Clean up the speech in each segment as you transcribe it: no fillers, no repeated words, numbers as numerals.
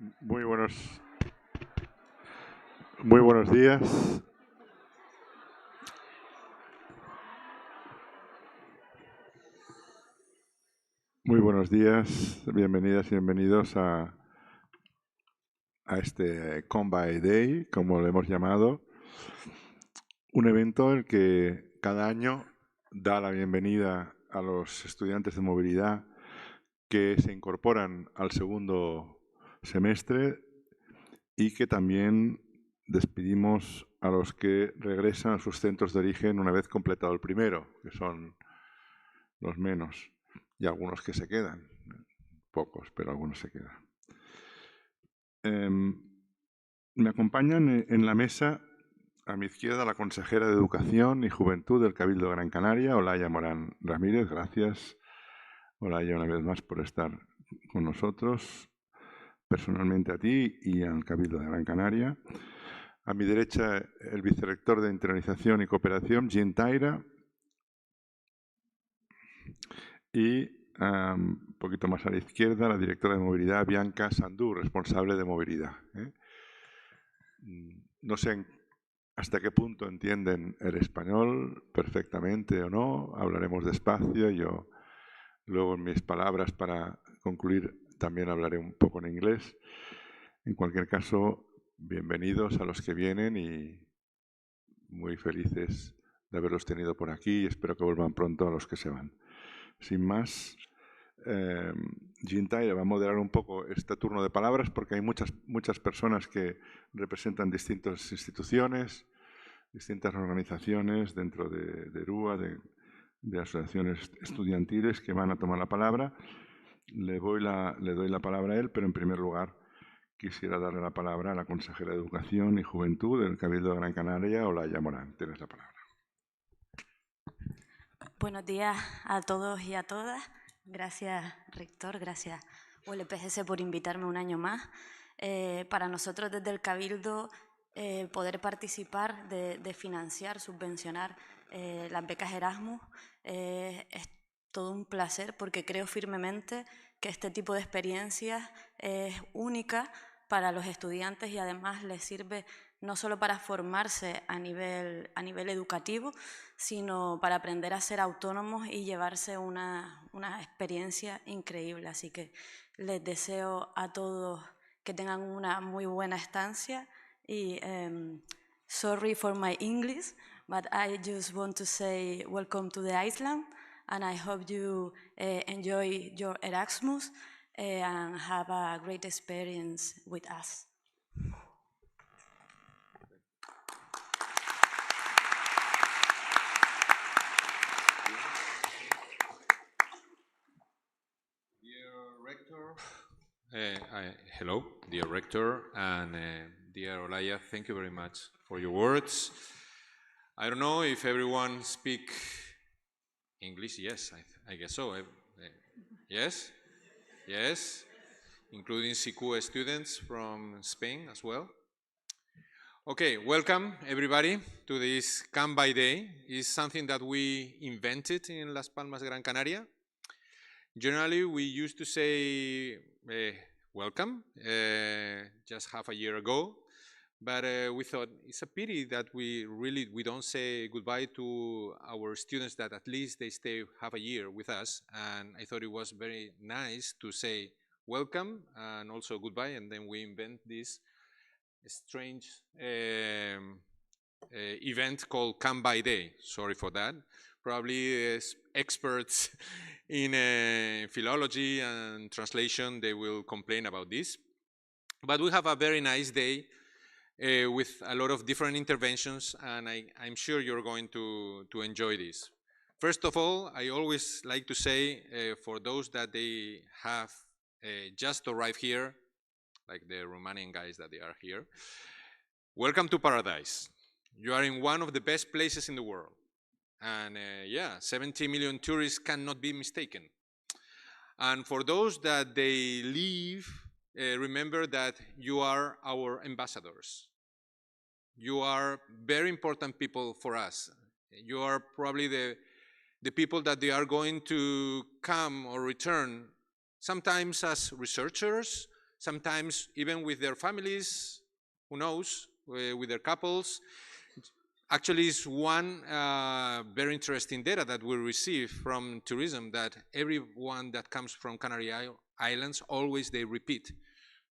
Muy buenos días. Muy buenos días. Bienvenidas y bienvenidos a este Combine Day, como lo hemos llamado. Un evento en el que cada año da la bienvenida a los estudiantes de movilidad que se incorporan al segundo semestre y que también despedimos a los que regresan a sus centros de origen una vez completado el primero, que son los menos, y algunos que se quedan, pocos, pero algunos se quedan. Me acompañan en la mesa, a mi izquierda, la consejera de Educación y Juventud del Cabildo de Gran Canaria, Olaya Morán Ramírez. Gracias, Olaya, una vez más por estar con nosotros, personalmente a ti y al Cabildo de Gran Canaria. A mi derecha, el vicerrector de Internalización y Cooperación, Jean Taira. Y un poquito más a la izquierda, la directora de movilidad, Bianca Sandú, responsable de movilidad. No sé hasta qué punto entienden el español perfectamente o no. Hablaremos despacio. Yo luego en mis palabras para concluir también hablaré un poco en inglés. En cualquier caso, bienvenidos a los que vienen y muy felices de haberlos tenido por aquí y espero que vuelvan pronto a los que se van. Sin más, Jean Taylor va a moderar un poco este turno de palabras porque hay muchas personas que representan distintas instituciones, distintas organizaciones dentro de RUA, de asociaciones estudiantiles que van a tomar la palabra. Le doy la palabra a él, pero en primer lugar quisiera darle la palabra a la consejera de Educación y Juventud del Cabildo de Gran Canaria, Olaya Morán. Tienes la palabra. Buenos días a todos y a todas. Gracias, rector, gracias ULPGC por invitarme un año más. Para nosotros desde el Cabildo poder participar de financiar, subvencionar las becas Erasmus es todo un placer porque creo firmemente que este tipo de experiencias es única para los estudiantes y además les sirve no solo para formarse a nivel educativo, sino para aprender a ser autónomos y llevarse una experiencia increíble. Así que les deseo a todos que tengan una muy buena estancia y sorry for my English, but I just want to say welcome to the Iceland and I hope you enjoy your Erasmus and have a great experience with us. Hello, dear Rector, and dear Olaya, thank you very much for your words. I don't know if everyone speak English. Yes, I guess so. Yes? Yes? Including CQ students from Spain as well. Okay, welcome everybody to this Come By Day. It's something that we invented in Las Palmas, Gran Canaria. Generally, we used to say welcome just half a year ago, but we thought it's a pity that we don't say goodbye to our students that at least they stay half a year with us, and I thought it was very nice to say welcome and also goodbye, and then we invent this strange event called Come By Day. Sorry for that. Probably as experts in philology and translation, they will complain about this. But we have a very nice day with a lot of different interventions, and I'm sure you're going to enjoy this. First of all, I always like to say for those that they have just arrived here, like the Romanian guys that they are here, welcome to paradise. You are in one of the best places in the world. And 70 million tourists cannot be mistaken. And for those that they leave, remember that you are our ambassadors. You are very important people for us. You are probably the people that they are going to come or return, sometimes as researchers, sometimes even with their families, who knows, with their couples. Actually, it's one very interesting data that we receive from tourism, that everyone that comes from Canary Islands, always they repeat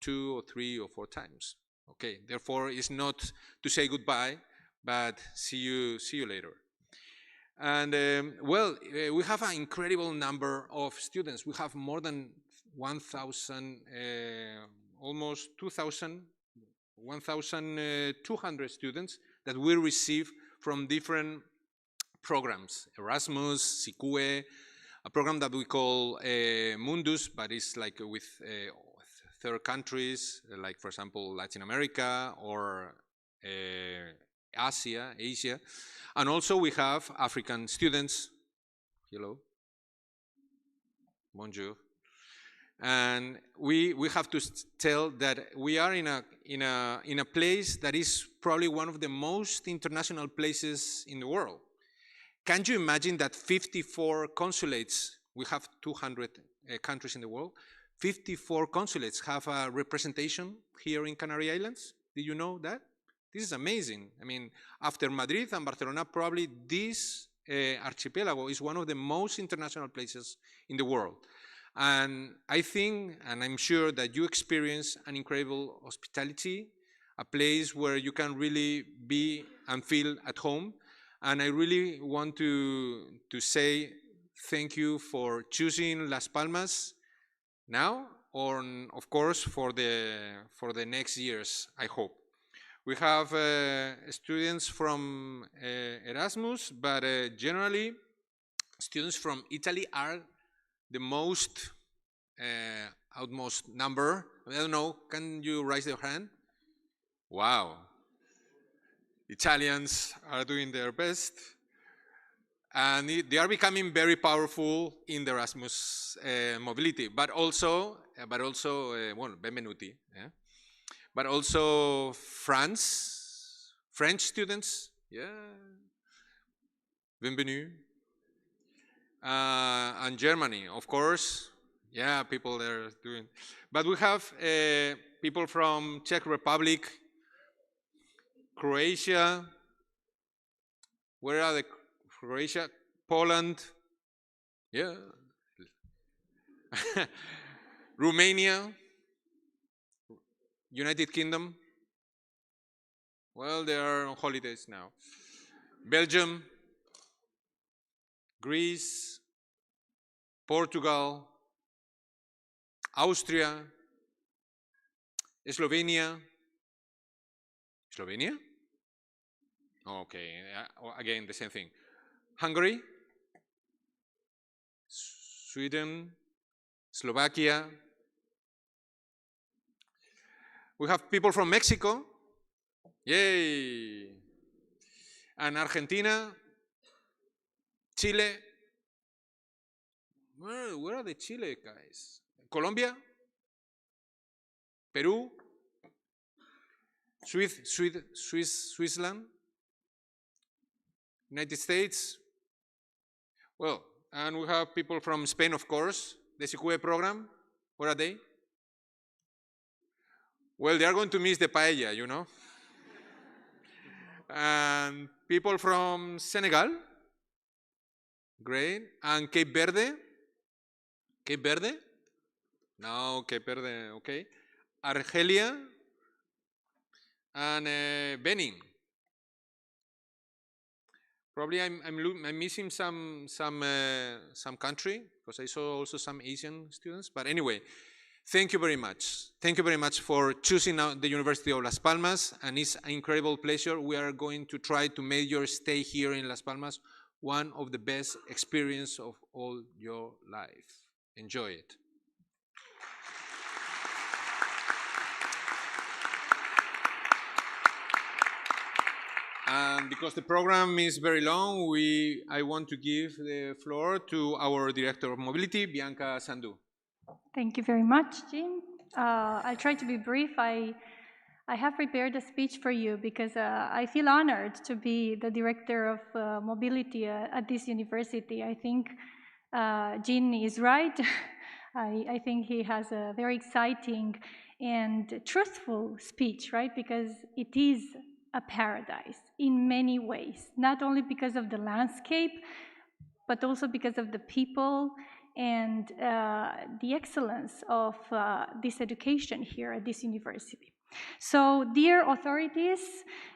2 or 3 or 4 times. Okay, therefore it's not to say goodbye, but see you later. And well, we have an incredible number of students. We have more than 1,000, almost 2,000, 1,200 students that we receive from different programs. Erasmus, SICUE, a program that we call Mundus, but it's like with third countries, like for example, Latin America or Asia. And also we have African students. Hello. Bonjour. And we have to tell that we are in a place that is probably one of the most international places in the world. Can you imagine that 54 consulates, we have 200 countries in the world, 54 consulates have a representation here in Canary Islands? Did you know that? This is amazing. I mean, after Madrid and Barcelona, probably this archipelago is one of the most international places in the world. And I think, and I'm sure that you experience an incredible hospitality, a place where you can really be and feel at home. And I really want to say thank you for choosing Las Palmas now, or of course for the next years, I hope. We have students from Erasmus, but generally students from Italy are the most outmost number. I don't know, can you raise your hand? Wow. Italians are doing their best. And they are becoming very powerful in the Erasmus mobility, but also, well, benvenuti. Yeah? But also French students, yeah, bienvenue. And Germany, of course, yeah, people there doing. But we have people from Czech Republic, Croatia. Where are the Croatia? Poland, yeah. Romania, United Kingdom. Well, they are on holidays now. Belgium, Greece, Portugal, Austria, Slovenia. Slovenia? Okay, again, the same thing. Hungary, Sweden, Slovakia. We have people from Mexico. Yay! And Argentina, Chile. Where are the Chile guys? Colombia, Peru, Switzerland, United States. Well, and we have people from Spain, of course. The SICUE program. Where are they? Well, they are going to miss the paella, you know. And people from Senegal. Great. And Cape Verde. Cape Verde? No, Cape Verde, okay. Argelia and Benin. Probably I'm missing some country, because I saw also some Asian students. But anyway, thank you very much. Thank you very much for choosing the University of Las Palmas, and it's an incredible pleasure. We are going to try to make your stay here in Las Palmas one of the best experiences of all your life. Enjoy it. And because the program is very long, I want to give the floor to our Director of Mobility, Bianca Sandu. Thank you very much, Jean. I'll try to be brief. I have prepared a speech for you because I feel honored to be the Director of Mobility at this university. I think Jean is right. I think he has a very exciting and truthful speech, right? Because it is a paradise in many ways, not only because of the landscape, but also because of the people and the excellence of this education here at this university. So, dear authorities,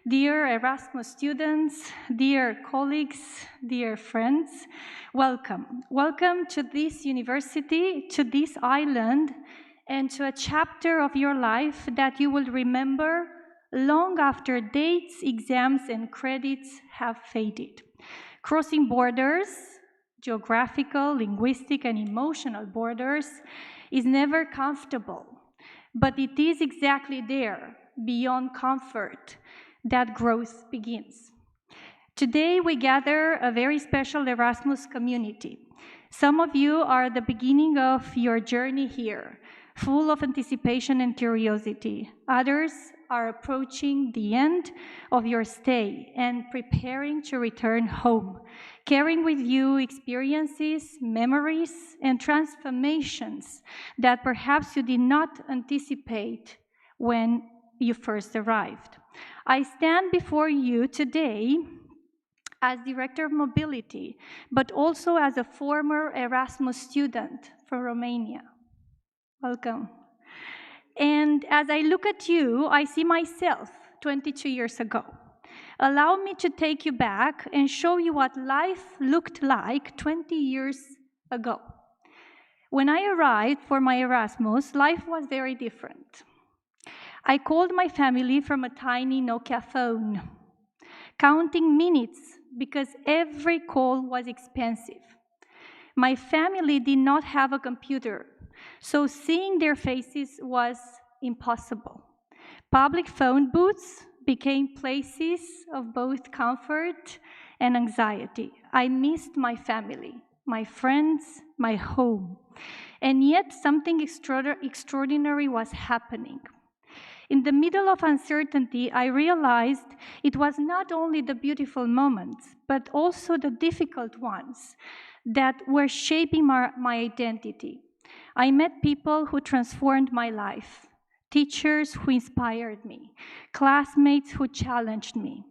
dear Erasmus students, dear colleagues, dear friends, welcome. Welcome to this university, to this island, and to a chapter of your life that you will remember long after dates, exams, and credits have faded. Crossing borders, geographical, linguistic, and emotional borders, is never comfortable, but it is exactly there, beyond comfort, that growth begins. Today, we gather a very special Erasmus community. Some of you are at the beginning of your journey here, full of anticipation and curiosity. Others are approaching the end of your stay and preparing to return home, carrying with you experiences, memories, and transformations that perhaps you did not anticipate when you first arrived. I stand before you today as Director of Mobility, but also as a former Erasmus student from Romania. Welcome. And as I look at you, I see myself 22 years ago. Allow me to take you back and show you what life looked like 20 years ago. When I arrived for my Erasmus, life was very different. I called my family from a tiny Nokia phone, counting minutes because every call was expensive. My family did not have a computer, so seeing their faces was impossible. Public phone booths became places of both comfort and anxiety. I missed my family, my friends, my home. And yet something extraordinary was happening. In the middle of uncertainty, I realized it was not only the beautiful moments, but also the difficult ones that were shaping my identity. I met people who transformed my life, teachers who inspired me, classmates who challenged me,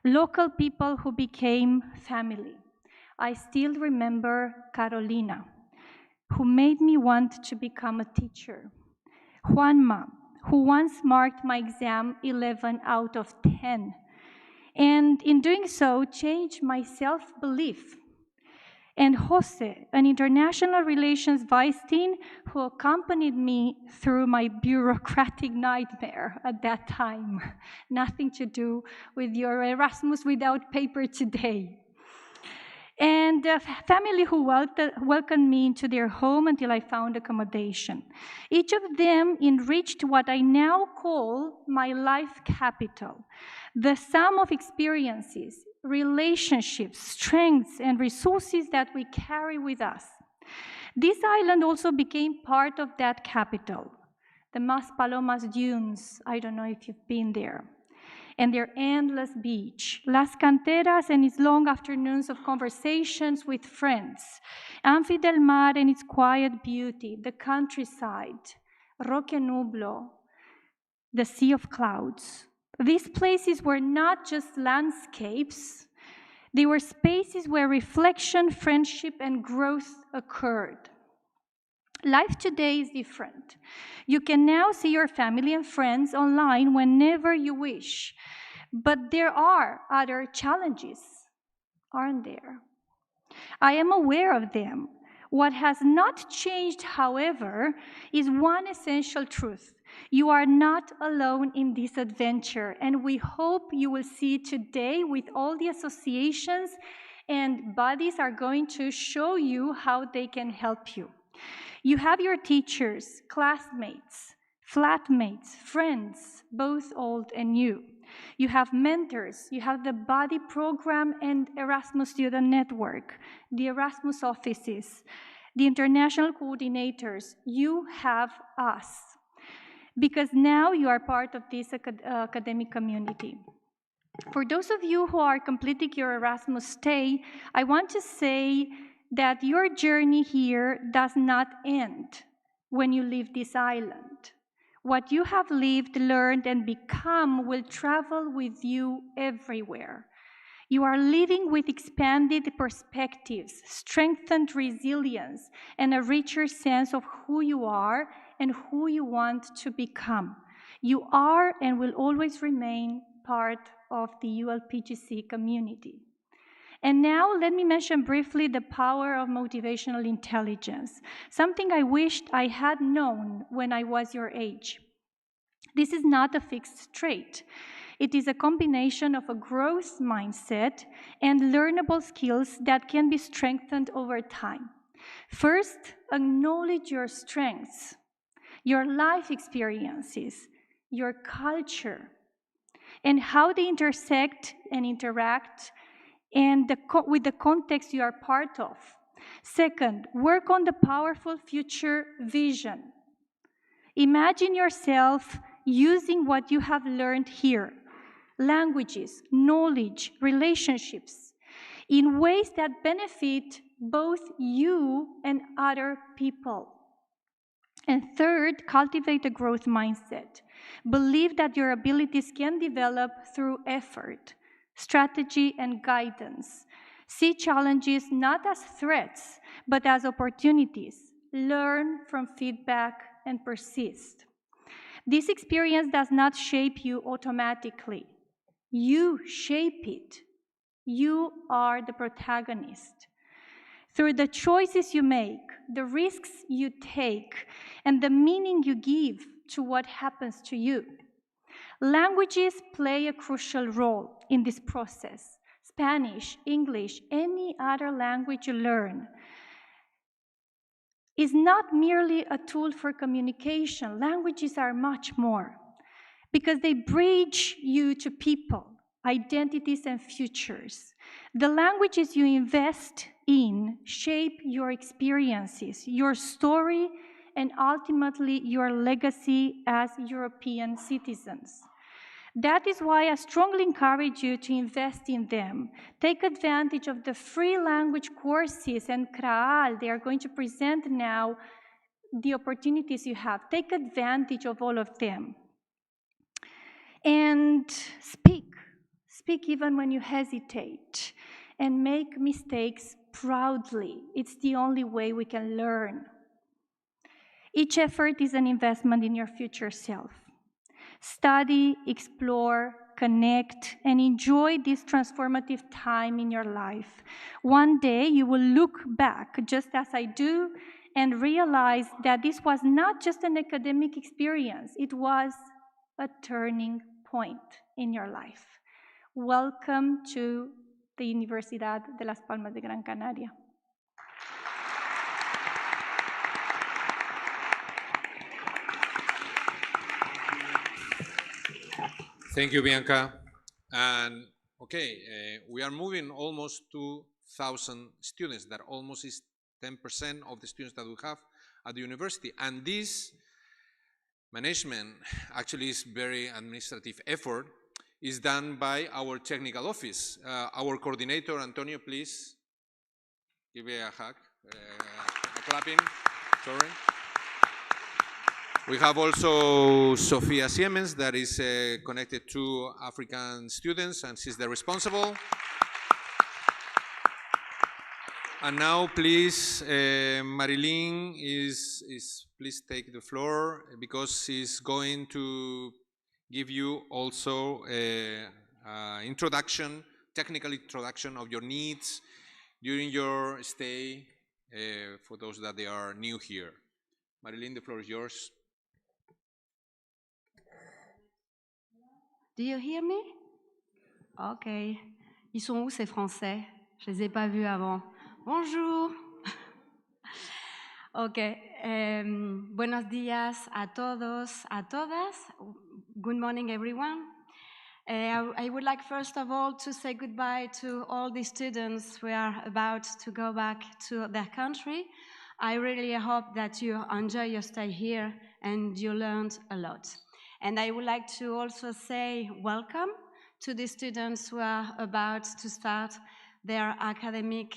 local people who became family. I still remember Carolina, who made me want to become a teacher, Juanma, who once marked my exam 11 out of 10, and in doing so, changed my self-belief. And Jose, an international relations vice dean who accompanied me through my bureaucratic nightmare at that time. Nothing to do with your Erasmus without paper today. And a family who welcomed me into their home until I found accommodation. Each of them enriched what I now call my life capital, the sum of experiences, relationships, strengths, and resources that we carry with us. This island also became part of that capital. The Mas Palomas dunes, I don't know if you've been there, and their endless beach, Las Canteras and its long afternoons of conversations with friends, Amphi del Mar and its quiet beauty, the countryside, Roque Nublo, the sea of clouds. These places were not just landscapes, they were spaces where reflection, friendship, and growth occurred. Life today is different. You can now see your family and friends online whenever you wish. But there are other challenges, aren't there? I am aware of them. What has not changed, however, is one essential truth. You are not alone in this adventure, and we hope you will see today with all the associations and bodies are going to show you how they can help you. You have your teachers, classmates, flatmates, friends, both old and new. You have mentors, you have the Body Program and Erasmus Student Network, the Erasmus offices, the international coordinators. You have us, because now you are part of this academic community. For those of you who are completing your Erasmus stay, I want to say that your journey here does not end when you leave this island. What you have lived, learned, and become will travel with you everywhere. You are living with expanded perspectives, strengthened resilience, and a richer sense of who you are and who you want to become. You are and will always remain part of the ULPGC community. And now let me mention briefly the power of motivational intelligence, something I wished I had known when I was your age. This is not a fixed trait. It is a combination of a growth mindset and learnable skills that can be strengthened over time. First, acknowledge your strengths, your life experiences, your culture, and how they intersect and interact and with the context you are part of. Second, work on the powerful future vision. Imagine yourself using what you have learned here, languages, knowledge, relationships, in ways that benefit both you and other people. And third, cultivate a growth mindset. Believe that your abilities can develop through effort, strategy, and guidance. See challenges not as threats, but as opportunities. Learn from feedback and persist. This experience does not shape you automatically. You shape it. You are the protagonist. Through the choices you make, the risks you take, and the meaning you give to what happens to you. Languages play a crucial role in this process. Spanish, English, any other language you learn is not merely a tool for communication. Languages are much more because they bridge you to people, identities, and futures. The languages you invest in shape your experiences, your story, and ultimately your legacy as European citizens. That is why I strongly encourage you to invest in them. Take advantage of the free language courses and CRAAL. They are going to present now the opportunities you have. Take advantage of all of them. And speak. Speak even when you hesitate. And make mistakes proudly. It's the only way we can learn. Each effort is an investment in your future self. Study, explore, connect, and enjoy this transformative time in your life. One day you will look back, just as I do, and realize that this was not just an academic experience, it was a turning point in your life. Welcome to the Universidad de Las Palmas de Gran Canaria. Thank you, Bianca. And okay, we are moving almost 2,000 students. That almost is 10% of the students that we have at the university. And this management actually is very administrative effort is done by our technical office. Our coordinator, Antonio, please give me a hug, a clapping, sorry. We have also Sofia Siemens that is connected to African students, and she's the responsible. And now, please, Marilyn please take the floor because she's going to give you also introduction, technical introduction of your needs during your stay for those that they are new here. Marilyn, the floor is yours. Do you hear me? Okay. Ils sont où ces Français? Je les ai pas vus avant. Bonjour. Okay. Buenos días a todos, a todas. Good morning, everyone. I would like, first of all, to say goodbye to all the students who are about to go back to their country. I really hope that you enjoy your stay here and you learned a lot. And I would like to also say welcome to the students who are about to start their academic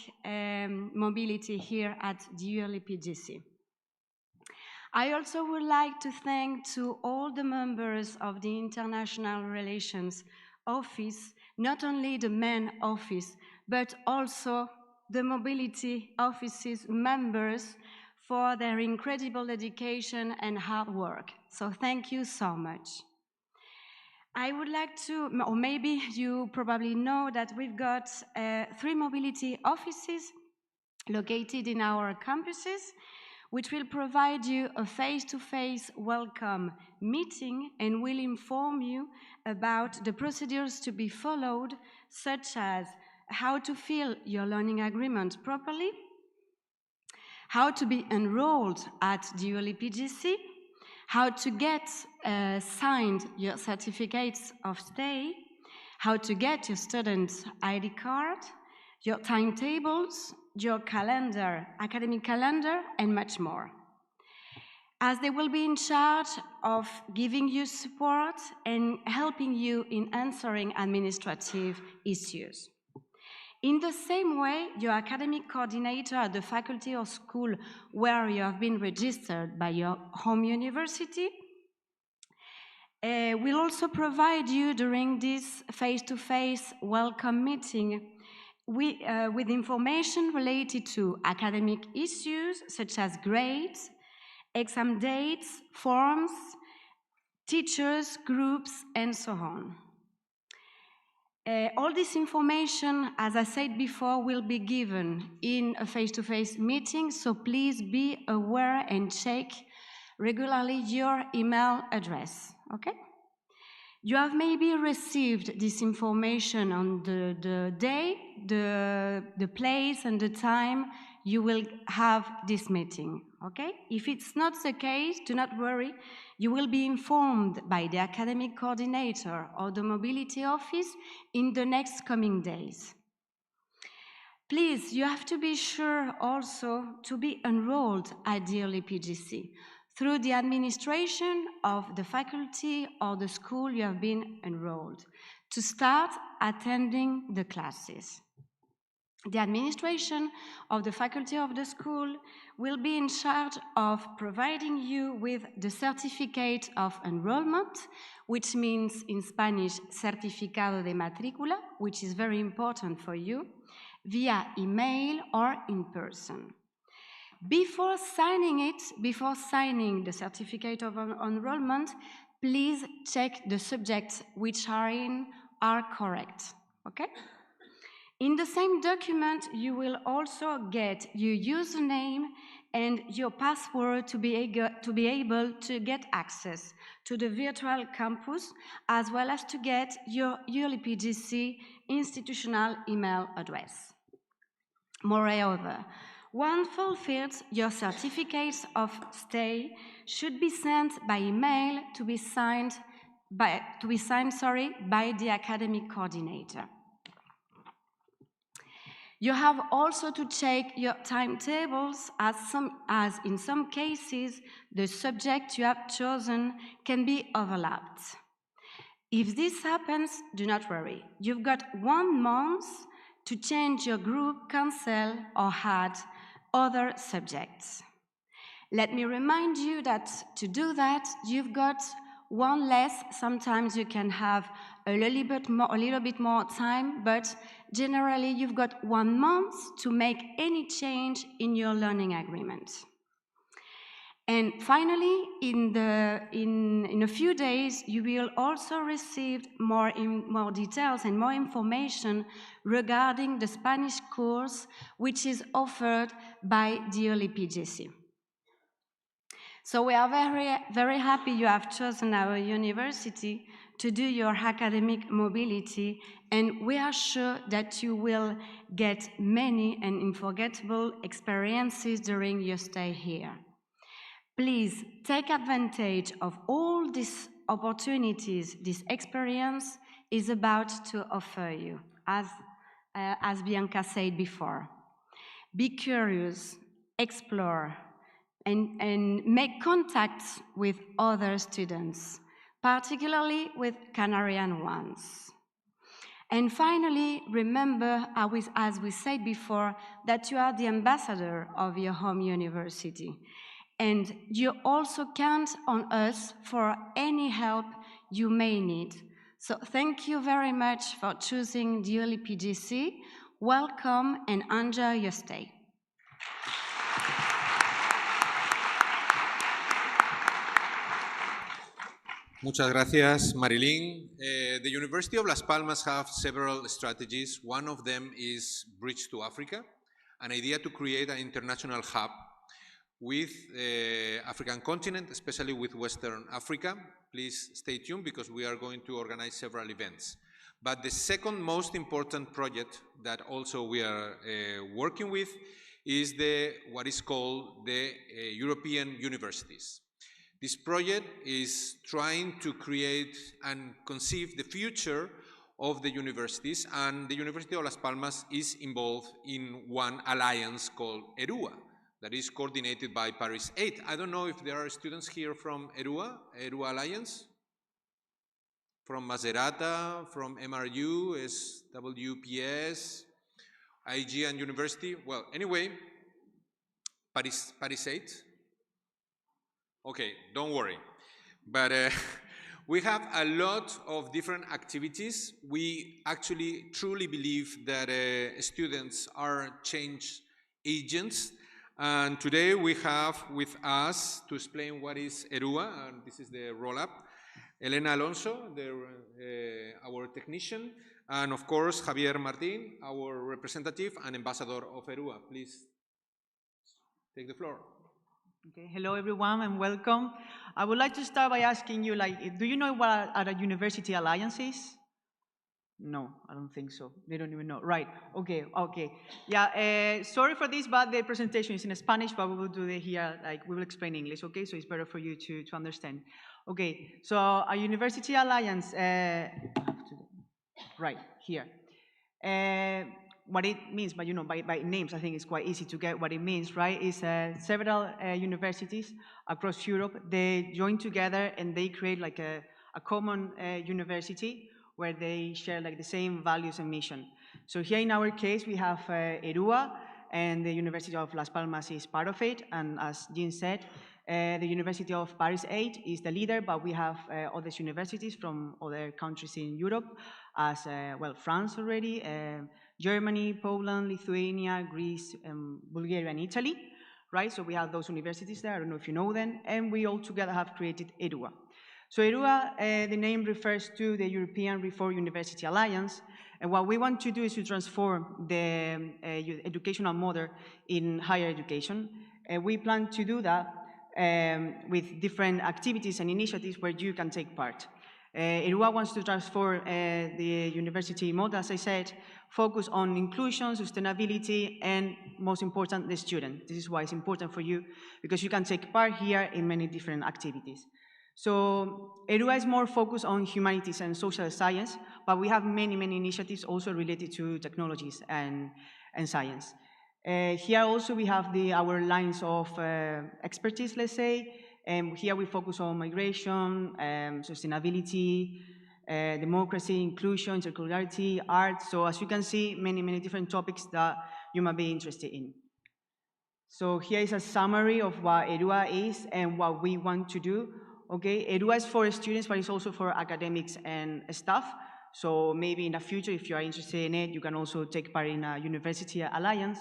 mobility here at the ULPGC. I also would like to thank to all the members of the International Relations Office, not only the main office, but also the mobility office's members for their incredible dedication and hard work. So thank you so much. I would like to, or maybe you probably know that we've got 3 mobility offices located in our campuses, which will provide you a face-to-face welcome meeting and will inform you about the procedures to be followed, such as how to fill your learning agreement properly, how to be enrolled at the ULPGC, how to get signed your certificates of stay, how to get your student ID card, your timetables, your calendar, academic calendar, and much more. As they will be in charge of giving you support and helping you in answering administrative issues. In the same way, your academic coordinator at the faculty or school where you have been registered by your home university will also provide you during this face-to-face welcome meeting with information related to academic issues such as grades, exam dates, forms, teachers, groups, and so on. All this information, as I said before, will be given in a face-to-face meeting, so please be aware and check regularly your email address, okay? You have maybe received this information on the day, the place, and the time you will have this meeting, okay? If it's not the case, do not worry. You will be informed by the academic coordinator or the mobility office in the next coming days. Please, you have to be sure also to be enrolled at the ULPGC through the administration of the faculty or the school you have been enrolled to start attending the classes. The administration of the faculty of the school will be in charge of providing you with the certificate of enrollment, which means in Spanish, certificado de matrícula, which is very important for you, via email or in person. Before signing the certificate of enrollment, please check the subjects which are correct, okay? In the same document, you will also get your username and your password to be able to get access to the virtual campus, as well as to get your ULPGC institutional email address. Moreover, once fulfilled, your certificates of stay should be sent by email to be signed by the academic coordinator. You have also to check your timetables as in some cases the subject you have chosen can be overlapped. If this happens, do not worry. You've got 1 month to change your group, cancel or add other subjects. Let me remind you that to do that, you've got 1 less. Sometimes you can have a little bit more time, but generally you've got 1 month to make any change in your learning agreement. And finally, in a few days, you will also receive more details and more information regarding the Spanish course, which is offered by the ULPGC. So we are very, very happy you have chosen our university to do your academic mobility, and we are sure that you will get many and unforgettable experiences during your stay here. Please take advantage of all these opportunities this experience is about to offer you, as Bianca said before. Be curious, explore, and make contacts with other students, particularly with Canarian ones. And finally, remember, as we said before, that you are the ambassador of your home university. And you also count on us for any help you may need. So thank you very much for choosing the ULPGC. Welcome and enjoy your stay. Muchas gracias, Marilyn. The University of Las Palmas have several strategies. One of them is Bridge to Africa, an idea to create an international hub with the African continent, especially with Western Africa. Please stay tuned because we are going to organize several events. But the second most important project that also we are working with is what is called the European universities. This project is trying to create and conceive the future of the universities, and the University of Las Palmas is involved in one alliance called ERUA, that is coordinated by Paris 8. I don't know if there are students here from ERUA Alliance? From Maserata, from MRU, SWPS, IG and University? Well, anyway, Paris 8? Okay, don't worry. But we have a lot of different activities. We actually truly believe that students are change agents. And today we have with us to explain what is ERUA, and this is the roll-up, Elena Alonso, our technician, and of course Javier Martín, our representative and ambassador of ERUA. Please take the floor. Okay, hello everyone and welcome. I would like to start by asking you, do you know what are a university alliance is? No, I don't think so. They don't even know. Right, okay. Yeah, sorry for this, but the presentation is in Spanish, but we will do it here, we will explain English, okay? So it's better for you to understand. Okay, so a university alliance, right, here. What it means, but by names, I think it's quite easy to get what it means, right? Is several universities across Europe, they join together and they create a common university where they share the same values and mission. So here in our case, we have ERUA, and the University of Las Palmas is part of it. And as Jean said, the University of Paris 8 is the leader, but we have other universities from other countries in Europe, as France already, Germany, Poland, Lithuania, Greece, Bulgaria, and Italy, right? So we have those universities there. I don't know if you know them. And we all together have created ERUA. So ERUA, the name refers to the European Reform University Alliance. And what we want to do is to transform the educational model in higher education. We plan to do that with different activities and initiatives where you can take part. ERUA wants to transform the university model, as I said, focus on inclusion, sustainability, and most important, the student. This is why it's important for you, because you can take part here in many different activities. So ERUA is more focused on humanities and social science, but we have many initiatives also related to technologies and science. Here also we have our lines of expertise, let's say, and here we focus on migration, sustainability, democracy, inclusion, circularity, art. So as you can see, many different topics that you might be interested in. So here is a summary of what ERUA is and what we want to do. Okay, ERUA is for students, but it's also for academics and staff. So maybe in the future, if you are interested in it, you can also take part in a university alliance.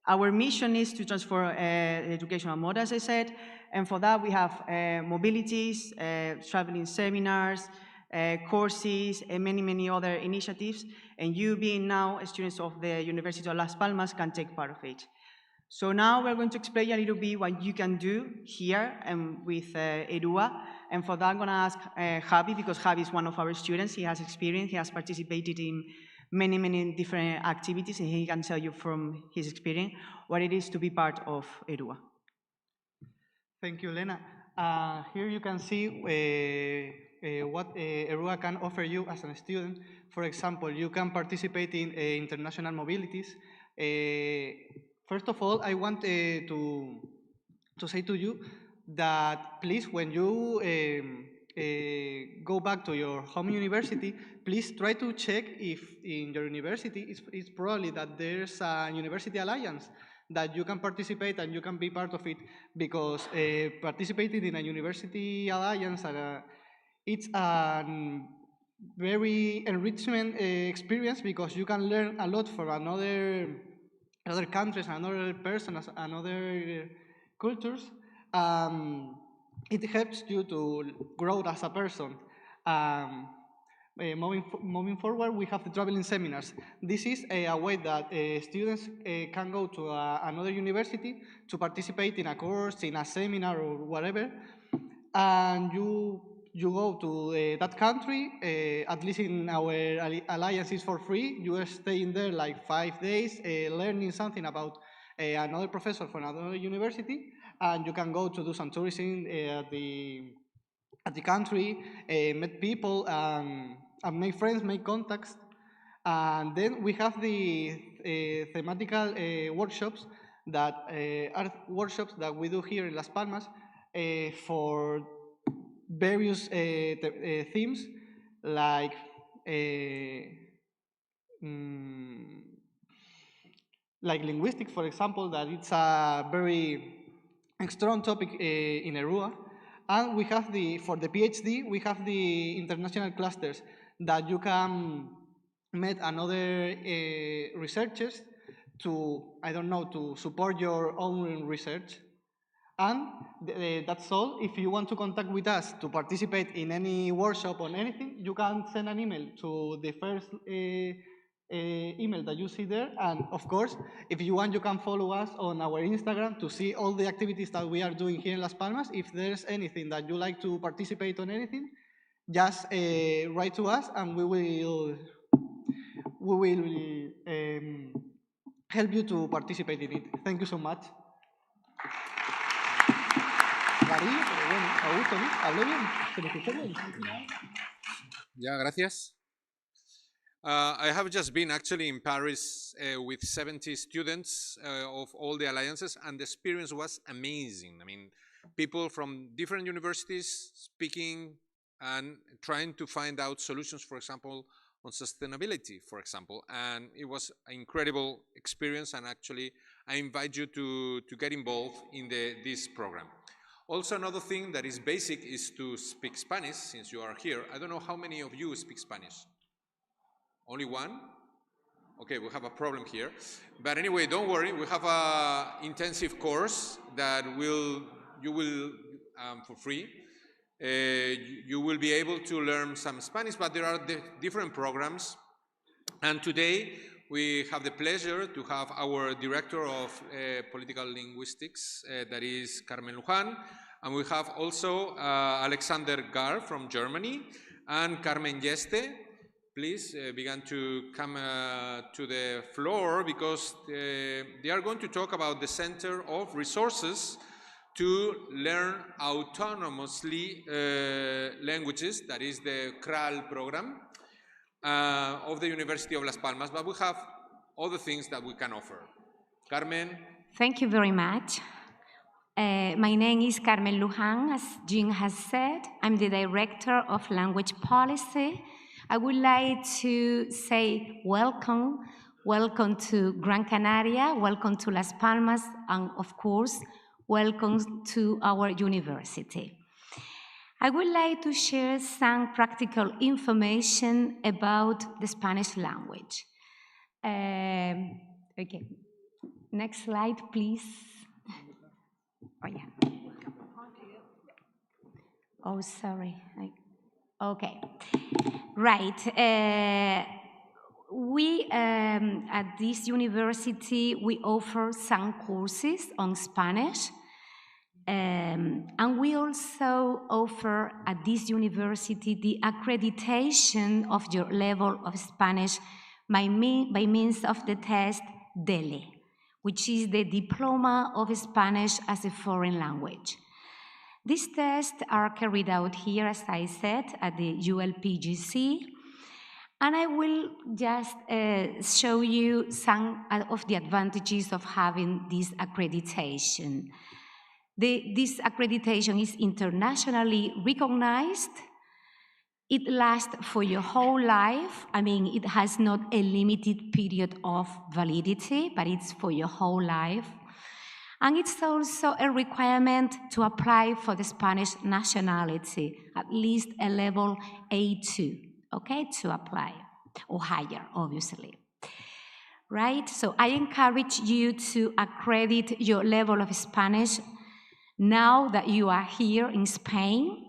Our mission is to transform the educational model, as I said, and for that we have mobilities, traveling seminars, courses, and many other initiatives, and you being now students of the University of Las Palmas can take part of it. So now we're going to explain a little bit what you can do here with ERUA, and for that I'm going to ask Javi, because Javi is one of our students. He has experience, he has participated in many different activities, and he can tell you from his experience what it is to be part of ERUA. Thank you, Elena. Here you can see what ERUA can offer you as a student. For example, you can participate in international mobilities. First of all, I want to say to you that please, when you go back to your home university, please try to check if in your university it's probably that there's a university alliance that you can participate and you can be part of it, because participating in a university alliance, it's a very enrichment experience, because you can learn a lot from other countries, another persons, another cultures. It helps you to grow as a person. Moving forward, we have the traveling seminars. This is a way that students can go to another university to participate in a course, in a seminar, or whatever, and you go to that country. At least in our alliance is for free. You are staying there like 5 days, learning something about another professor from another university, and you can go to do some tourism at the country, meet people, and make friends, make contacts. And then we have the thematical workshops that are workshops that we do here in Las Palmas for various themes, like linguistics, for example, that it's a very strong topic in ERUA. And we have for the PhD, we have the international clusters that you can meet another researchers to, I don't know, to support your own research. And that's all. If you want to contact with us to participate in any workshop or anything, you can send an email to the first email that you see there. And of course, if you want, you can follow us on our Instagram to see all the activities that we are doing here in Las Palmas. If there's anything that you like to participate on anything, just write to us and we will help you to participate in it. Thank you so much. Yeah, gracias. I have just been actually in Paris with 70 students of all the alliances, and the experience was amazing. I mean, people from different universities speaking and trying to find out solutions, for example, on sustainability, for example. And it was an incredible experience, and actually I invite you to get involved in this program. Also, another thing that is basic is to speak Spanish, since you are here. I don't know how many of you speak Spanish. Only one? Okay, we have a problem here. But anyway, don't worry, we have an intensive course that you will, for free, you will be able to learn some Spanish, but there are different programs. And today, we have the pleasure to have our Director of Political Linguistics, that is Carmen Luján, and we have also Alexander Gar from Germany, and Carmen Yeste. Please begin to come to the floor, because they are going to talk about the Center of Resources to learn autonomously languages, that is the CRAL program of the University of Las Palmas, but we have other things that we can offer. Carmen? Thank you very much. My name is Carmen Luján, as Jean has said. I'm the Director of Language Policy. I would like to say welcome to Gran Canaria, welcome to Las Palmas, and of course, welcome to our university. I would like to share some practical information about the Spanish language. Okay, next slide, please. Oh, yeah. Oh, sorry. Okay. Right. We, at this university, we offer some courses on Spanish. And we also offer at this university the accreditation of your level of Spanish by means of the test DELE, which is the Diploma of Spanish as a Foreign Language. These tests are carried out here, as I said, at the ULPGC, and I will just show you some of the advantages of having this accreditation. This accreditation is internationally recognized. It lasts for your whole life. I mean, it has not a limited period of validity, but it's for your whole life. And it's also a requirement to apply for the Spanish nationality, at least a level A2, okay, to apply, or higher, obviously. Right? So I encourage you to accredit your level of Spanish now that you are here in Spain.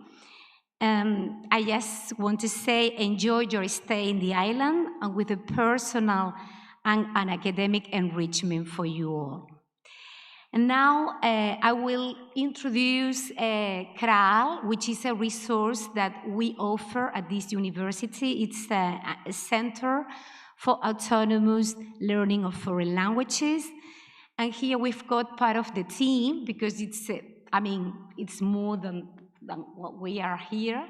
I just want to say, enjoy your stay in the island and with a personal and an academic enrichment for you all. And now I will introduce CRAL, which is a resource that we offer at this university. It's a center for autonomous learning of foreign languages. And here we've got part of the team, because it's, it's more than what we are here.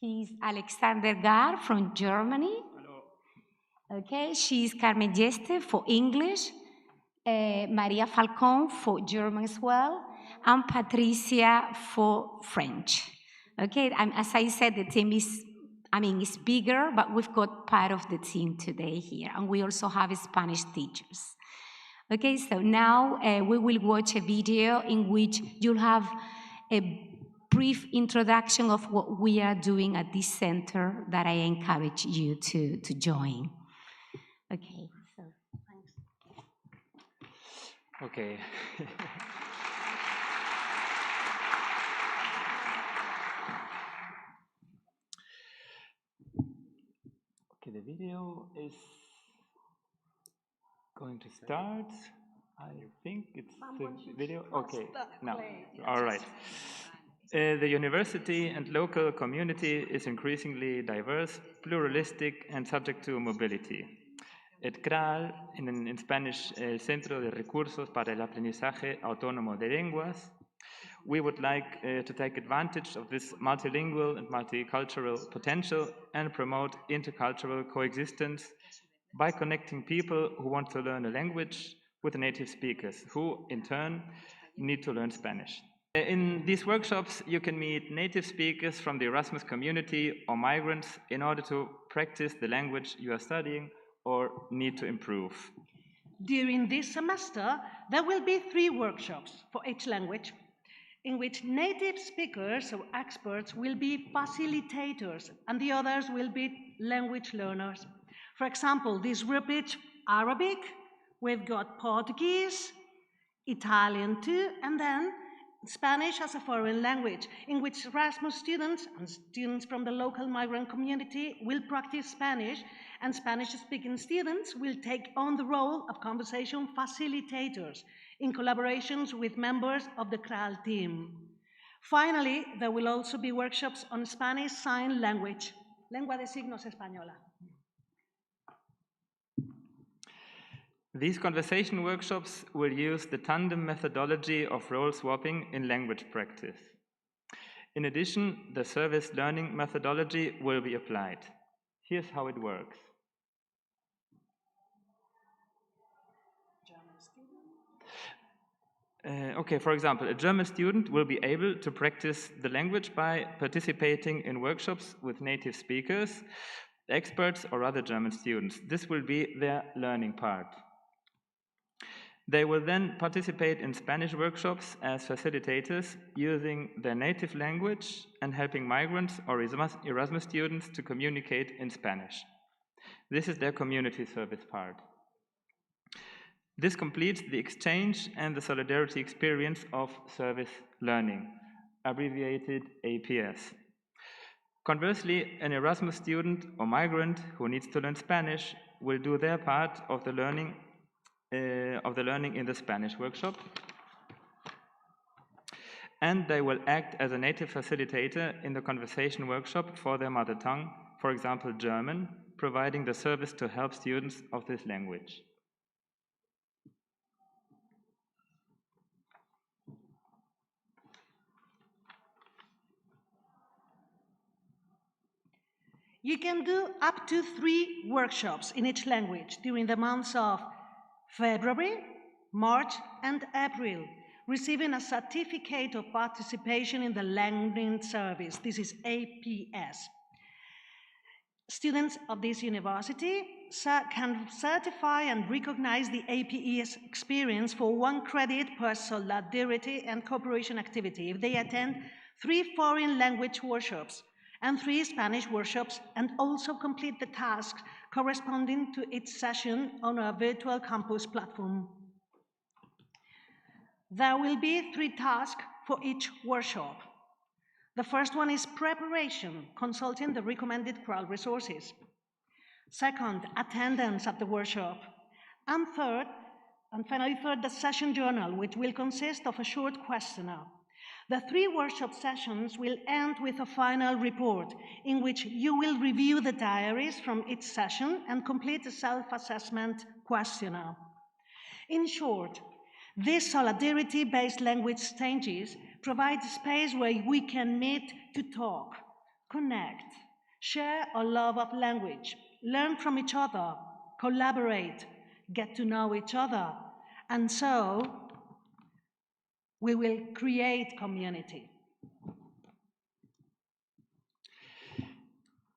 He's Alexander Gar from Germany. Hello. Okay, she's Carmen Yeste for English. Maria Falcon for German as well, and Patricia for French. Okay, and as I said, the team is, it's bigger, but we've got part of the team today here, and we also have Spanish teachers. Okay, so now we will watch a video in which you'll have a brief introduction of what we are doing at this center that I encourage you to join. Okay. Okay. Okay, the video is going to start. I think it's the video. Okay, now, all right. The university and local community is increasingly diverse, pluralistic, and subject to mobility. At CRAL, in Spanish, el Centro de Recursos para el Aprendizaje Autónomo de Lenguas, we would like to take advantage of this multilingual and multicultural potential and promote intercultural coexistence by connecting people who want to learn a language with native speakers, who, in turn, need to learn Spanish. In these workshops, you can meet native speakers from the Erasmus community or migrants in order to practice the language you are studying or need to improve. During this semester, there will be 3 workshops for each language, in which native speakers or experts will be facilitators and the others will be language learners. For example, this group is Arabic, we've got Portuguese, Italian too, and then Spanish as a foreign language, in which Erasmus students and students from the local migrant community will practice Spanish, and Spanish-speaking students will take on the role of conversation facilitators in collaborations with members of the CRAL team. Finally, there will also be workshops on Spanish Sign Language, Lengua de Signos Española. These conversation workshops will use the tandem methodology of role swapping in language practice. In addition, the service learning methodology will be applied. Here's how it works. Okay, for example, a German student will be able to practice the language by participating in workshops with native speakers, experts, or other German students. This will be their learning part. They will then participate in Spanish workshops as facilitators using their native language and helping migrants or Erasmus students to communicate in Spanish. This is their community service part. This completes the exchange and the solidarity experience of service learning, abbreviated APS. Conversely, an Erasmus student or migrant who needs to learn Spanish will do their part of the learning in the Spanish workshop, and they will act as a native facilitator in the conversation workshop for their mother tongue, for example German, providing the service to help students of this language. You can do up to 3 workshops in each language during the months of February, March, and April, receiving a certificate of participation in the learning service. This is APS. Students of this university can certify and recognize the APE's experience for 1 credit per solidarity and cooperation activity if they attend 3 foreign language workshops and 3 Spanish workshops, and also complete the tasks corresponding to each session on a virtual campus platform. There will be 3 tasks for each workshop. The first one is preparation, consulting the recommended crowd resources. Second, attendance at the workshop. And finally, third, the session journal, which will consist of a short questionnaire. The 3 workshop sessions will end with a final report in which you will review the diaries from each session and complete a self-assessment questionnaire. In short, these solidarity-based language exchanges provide a space where we can meet to talk, connect, share our love of language, learn from each other, collaborate, get to know each other, and so we will create community.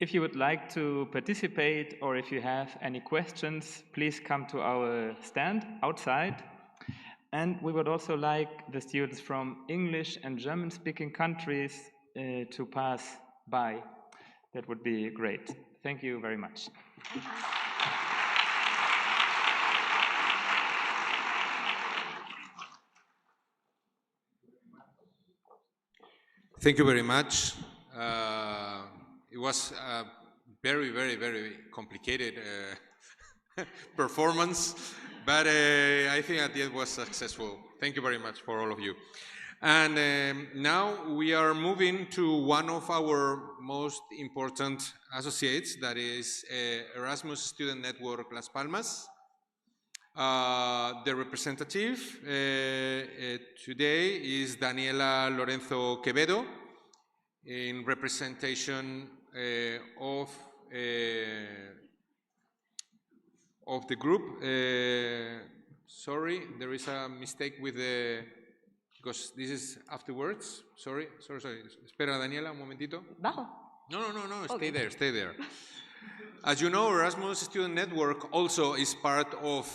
If you would like to participate or if you have any questions, please come to our stand outside. And we would also like the students from English and German-speaking countries to pass by. That would be great. Thank you very much. Thank you very much. It was a very, very, very complicated performance, but I think at the end was successful. Thank you very much for all of you. And now we are moving to one of our most important associates, that is Erasmus Student Network Las Palmas. The representative today is Daniela Lorenzo Quevedo, in representation of the group. Sorry, there is a mistake with the, because this is afterwards. Sorry. Espera, Daniela, un momentito. Bajo. No, stay there. As you know, Erasmus Student Network also is part of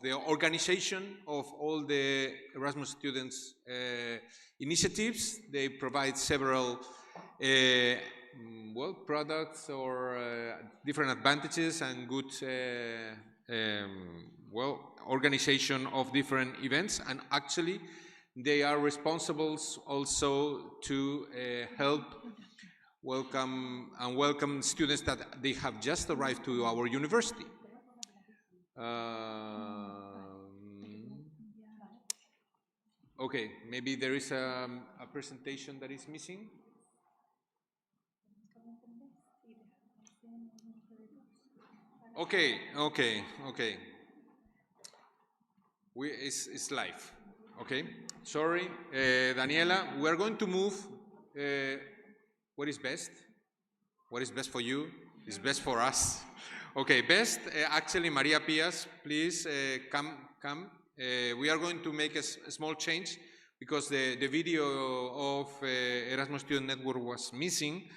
the organization of all the Erasmus students initiatives. They provide several products or different advantages and good organization of different events, and actually they are responsible also to help welcome students that they have just arrived to our university. Okay, maybe there is a presentation that is missing. Okay. It's live. Okay, sorry, Daniela. We are going to move. What is best? What is best for you is best for us. Okay, best. Actually, Maria Pias, please come. We are going to make a small change because the video of Erasmus Student Network was missing.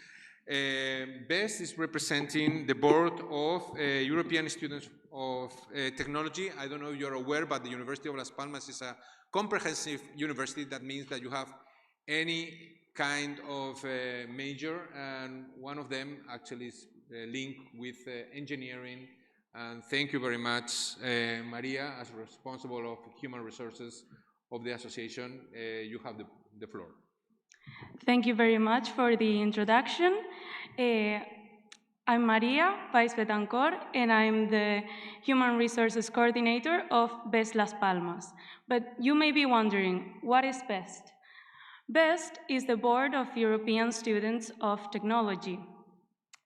Best is representing the board of European Students of Technology. I don't know if you're aware, but the University of Las Palmas is a comprehensive university. That means that you have any kind of major, and one of them actually is linked with engineering. And thank you very much, Maria, as responsible of human resources of the association. You have the floor. Thank you very much for the introduction. I'm Maria Pais Betancor, and I'm the Human Resources Coordinator of BEST Las Palmas. But you may be wondering, what is BEST? BEST is the Board of European Students of Technology,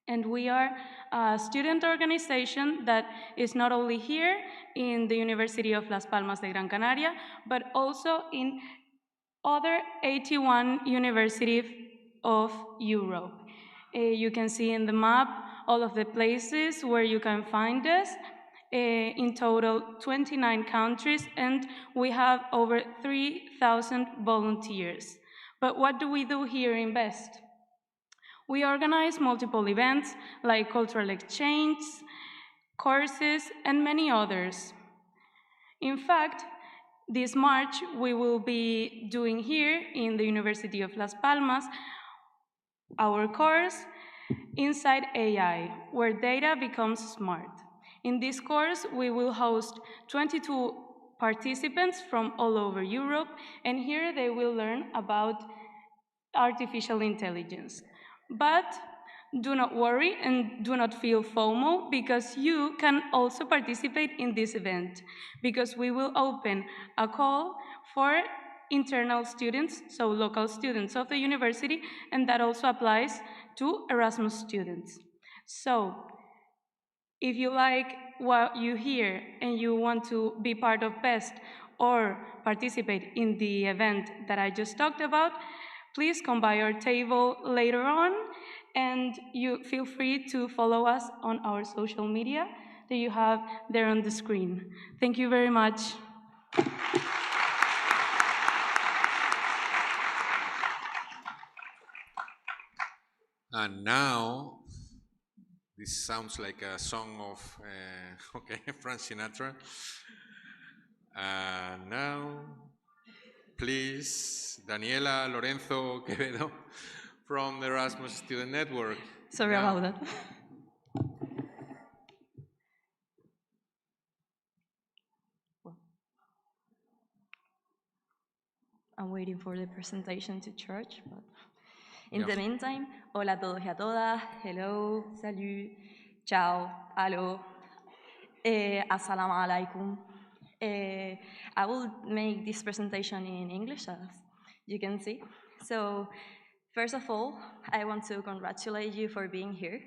and we are a student organization that is not only here in the University of Las Palmas de Gran Canaria, but also in other 81 universities of Europe. You can see in the map all of the places where you can find us. In total, 29 countries, and we have over 3,000 volunteers. But what do we do here in BEST? We organize multiple events like cultural exchange, courses, and many others. In fact, this March we will be doing here in the University of Las Palmas our course Inside AI, where data becomes smart. In this course, we will host 22 participants from all over Europe, and here they will learn about artificial intelligence. But do not worry and do not feel FOMO, because you can also participate in this event, because we will open a call for internal students, so local students of the university, and that also applies to Erasmus students. So, if you like what you hear and you want to be part of BEST or participate in the event that I just talked about, please come by our table later on, and you feel free to follow us on our social media that you have there on the screen. Thank you very much. And now, this sounds like a song of Frank Sinatra. Now, please, Daniela Lorenzo Quevedo from the Erasmus Student Network. Sorry about that. I'm waiting for the presentation to charge, but in the meantime, hola a todos y a todas, hello, salut, ciao, allo, assalamu alaikum. I will make this presentation in English, as you can see. So, first of all, I want to congratulate you for being here.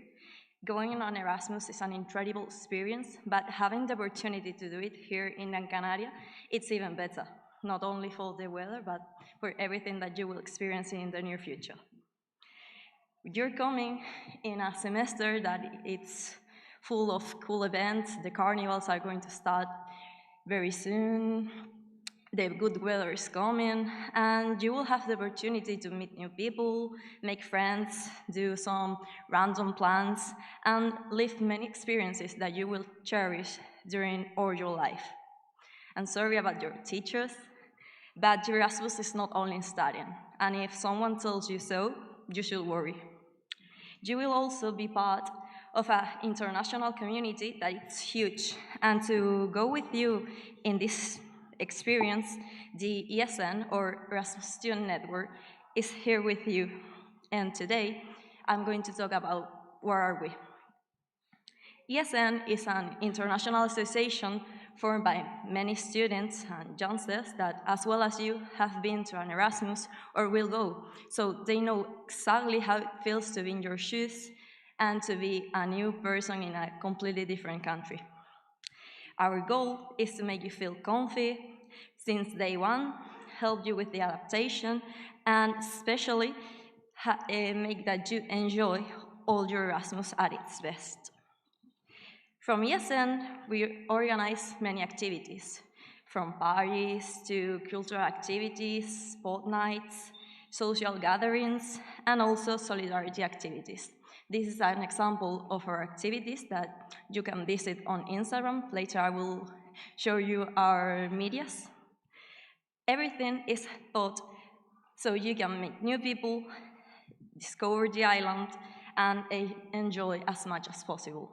Going on Erasmus is an incredible experience, but having the opportunity to do it here in Gran Canaria, it's even better. Not only for the weather, but for everything that you will experience in the near future. You're coming in a semester that it's full of cool events. The carnivals are going to start very soon. The good weather is coming, and you will have the opportunity to meet new people, make friends, do some random plans, and live many experiences that you will cherish during all your life. I'm sorry about your teachers, but Erasmus is not only studying, and if someone tells you so, you should worry. You will also be part of an international community that is huge, and to go with you in this experience, the ESN, or Erasmus Student Network, is here with you. And today, I'm going to talk about where are we. ESN is an international association formed by many students and youngsters that, as well as you, have been to an Erasmus or will go, so they know exactly how it feels to be in your shoes and to be a new person in a completely different country. Our goal is to make you feel comfy since day one, help you with the adaptation, and especially make that you enjoy all your Erasmus at its best. From ESN, we organize many activities, from parties to cultural activities, sport nights, social gatherings, and also solidarity activities. This is an example of our activities that you can visit on Instagram. Later I will show you our medias. Everything is thought so you can meet new people, discover the island, and enjoy as much as possible.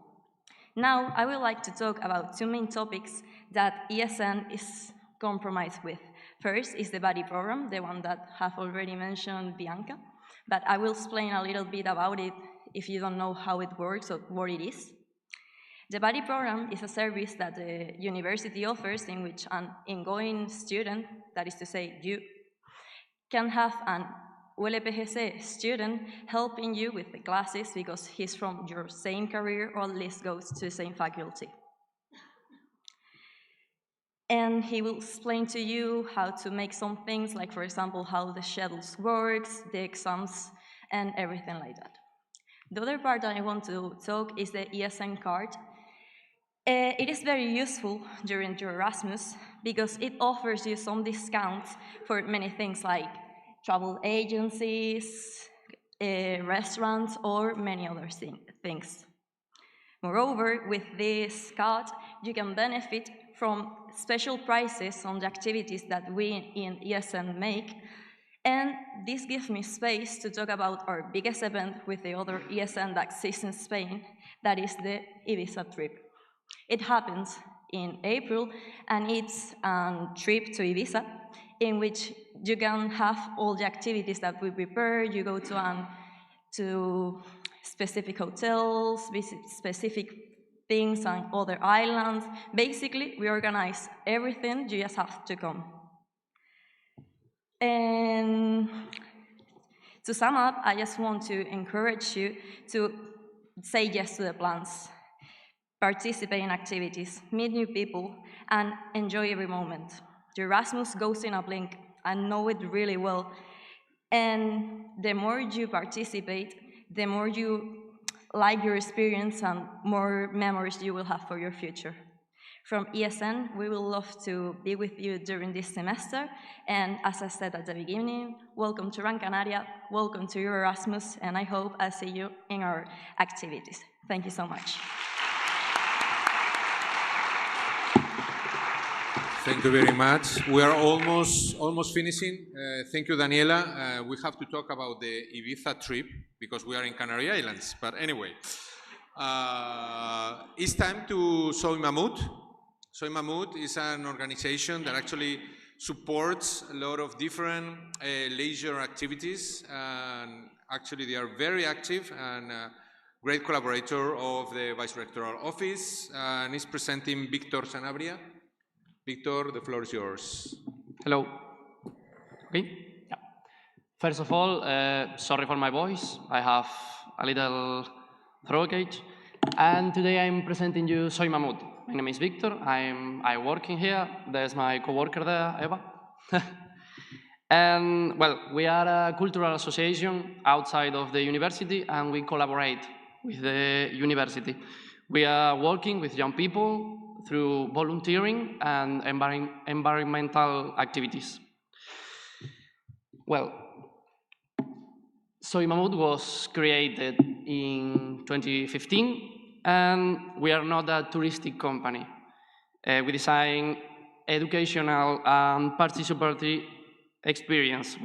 Now, I would like to talk about two main topics that ESN is compromised with. First is the buddy program, the one that have already mentioned Bianca, but I will explain a little bit about it if you don't know how it works or what it is. The buddy program is a service that the university offers in which an ingoing student, that is to say you, can have an ULPGC student helping you with the classes because he's from your same career or at least goes to the same faculty. And he will explain to you how to make some things, like for example, how the schedules works, the exams, and everything like that. The other part that I want to talk is the ESN card. It is very useful during your Erasmus because it offers you some discounts for many things like travel agencies, restaurants, or many other things. Moreover, with this card, you can benefit from special prices on the activities that we in ESN make, and this gives me space to talk about our biggest event with the other ESN that exists in Spain, that is the Ibiza trip. It happens in April, and it's a trip to Ibiza in which you can have all the activities that we prepare. You go to specific hotels, visit specific things on other islands. Basically, we organize everything, you just have to come. And to sum up, I just want to encourage you to say yes to the plans, participate in activities, meet new people, and enjoy every moment. The Erasmus goes in a blink. I know it really well. And the more you participate, the more you like your experience and more memories you will have for your future. From ESN, we will love to be with you during this semester. And as I said at the beginning, welcome to Gran Canaria, welcome to your Erasmus, and I hope I see you in our activities. Thank you so much. Thank you very much. We are almost finishing. Thank you, Daniela. We have to talk about the Ibiza trip because we are in Canary Islands. But anyway, it's time to Soy Mamut. Soy Mamut is an organization that actually supports a lot of different leisure activities. And actually, they are very active and great collaborator of the Vice-Rectoral Office. And is presenting Victor Sanabria. Victor, the floor is yours. Hello. Okay. Yeah. First of all, sorry for my voice. I have a little throat ache. And today I'm presenting you Soy Mamut. My name is Victor. I'm working here. There's my co-worker there, Eva. And, well, we are a cultural association outside of the university, and we collaborate with the university. We are working with young people through volunteering and environmental activities. Well, Soy Mamut was created in 2015, and we are not a touristic company. We design educational and participatory experience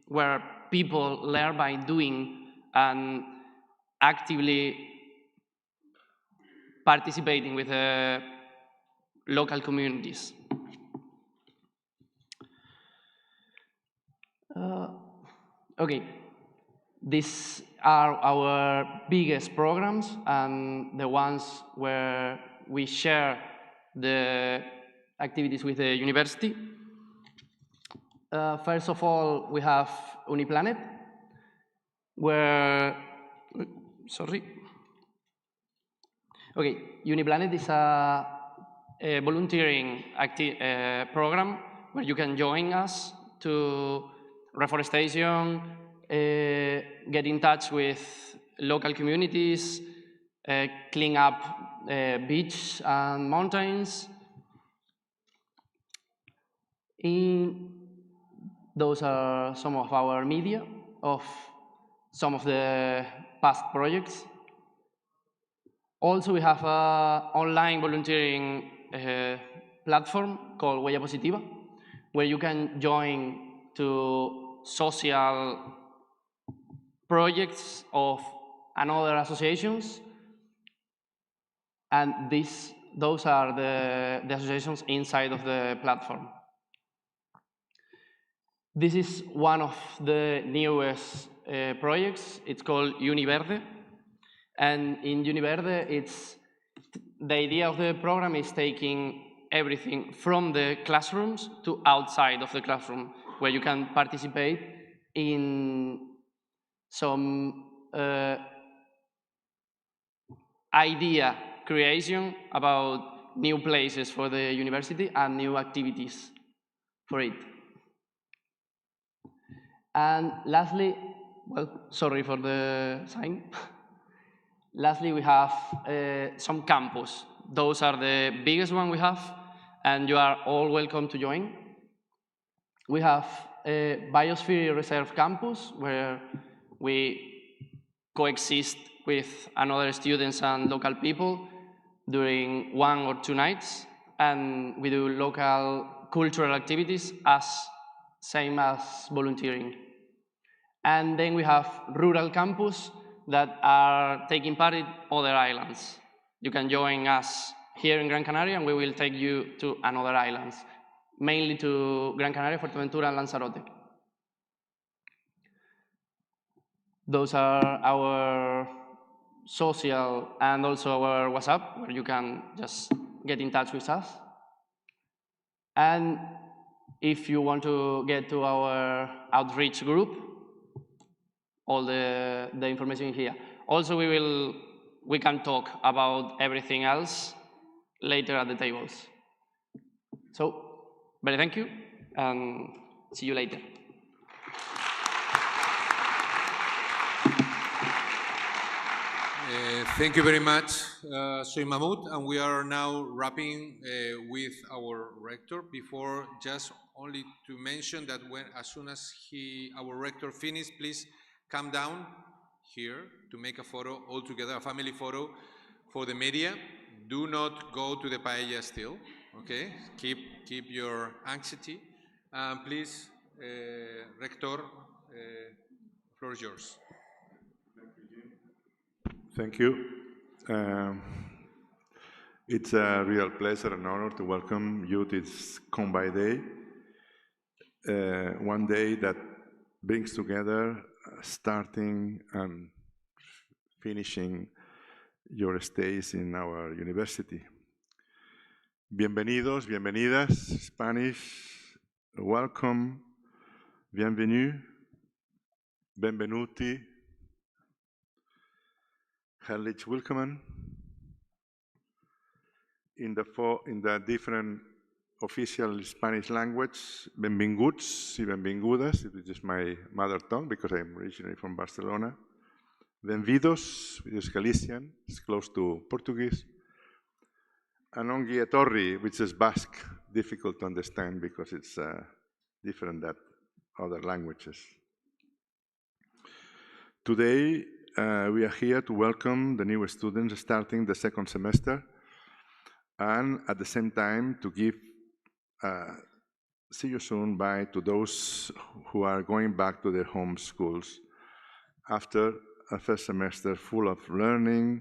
where people learn by doing and actively participating with the local communities. Okay, these are our biggest programs and the ones where we share the activities with the university. First of all, we have Uniplanet, where, sorry. Okay, Uniplanet is a volunteering program where you can join us to reforestation, get in touch with local communities, clean up beach and mountains. Those are some of our media of some of the past projects. Also, we have an online volunteering platform called Huella Positiva, where you can join to social projects of another associations, and those are the associations inside of the platform. This is one of the newest projects. It's called Univerde. And in Univerde, the idea of the program is taking everything from the classrooms to outside of the classroom, where you can participate in some idea creation about new places for the university and new activities for it. And lastly, well, sorry for the sign. Lastly, we have some campus. Those are the biggest one we have, and you are all welcome to join. We have a Biosphere Reserve campus, where we coexist with another students and local people during 1 or 2 nights, and we do local cultural activities same as volunteering. And then we have rural campus that are taking part in other islands. You can join us here in Gran Canaria, and we will take you to another islands, mainly to Gran Canaria, Fuerteventura, and Lanzarote. Those are our social and also our WhatsApp, where you can just get in touch with us. And if you want to get to our outreach group, all the information here. Also, we can talk about everything else later at the tables. So, very thank you, and see you later. Thank you very much, Soy Mahmoud, and we are now wrapping with our rector. Before, just only to mention that as soon as our rector finishes, please come down here to make a photo all together, a family photo for the media. Do not go to the paella still, okay? Keep your anxiety. Please, rector, floor is yours. Thank you. It's a real pleasure and honor to welcome you to this Combine Day, one day that brings together starting and finishing your stays in our university. Bienvenidos, bienvenidas, Spanish, welcome, bienvenue, benvenuti, herzlich willkommen. In the different official Spanish language, benvinguts y benvingudas, which is my mother tongue because I'm originally from Barcelona. Benvidos, which is Galician, it's close to Portuguese. And ongi etorri, which is Basque, difficult to understand because it's different than other languages. Today, we are here to welcome the new students starting the second semester, and at the same time to give see you soon bye to those who are going back to their home schools after a first semester full of learning,